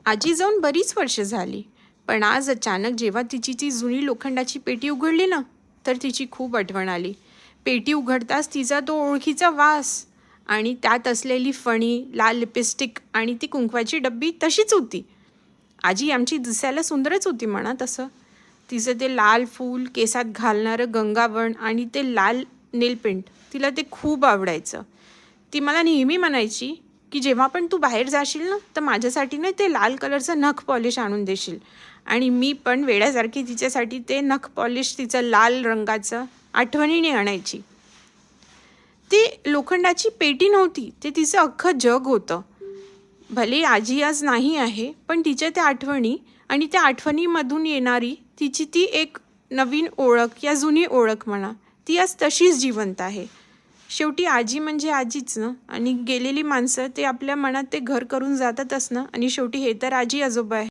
आजी जाऊन बरीच वर्ष झाली, पण आज अचानक जेव्हा तिची ती जुनी लोखंडाची पेटी उघडली ना, तर तिची खूप आठवण आली. पेटी उघडताच तिचा तो ओळखीचा वास आणि त्यात असलेली फणी, लाल लिपस्टिक आणि ती कुंकवाची डब्बी तशीच होती. आजी आमची दिसायला सुंदरच होती म्हणा तसं. तिचं ते लाल फूल, केसात घालणारं गंगावण आणि ते लाल नेलपेंट तिला ते खूप आवडायचं. ती मला नेहमी म्हणायची की जेव्हा पण तू बाहेर जाशील ना, तर माझ्यासाठी ना ते लाल कलरचं नख पॉलिश आणून देशील. आणि मी पण वेड्यासारखी तिच्यासाठी ते नख पॉलिश तिचं लाल रंगाचं आठवणीने आणायची. ती लोखंडाची पेटी नव्हती, ते तिचं अख्खं जग होतं. भले आजी आज नाही आहे, पण तिच्या त्या आठवणी आणि त्या आठवणीमधून येणारी तिची ती एक नवीन ओळख या जुनी ओळख म्हणा, ती आज तशीच जिवंत आहे. शेवटी आजी म्हणजे आजीच ना, आणि गेलेली माणसं ते आपल्या मनात ते घर करून जातातच ना, आणि शेवटी हे तर आजी आजोबा आहे.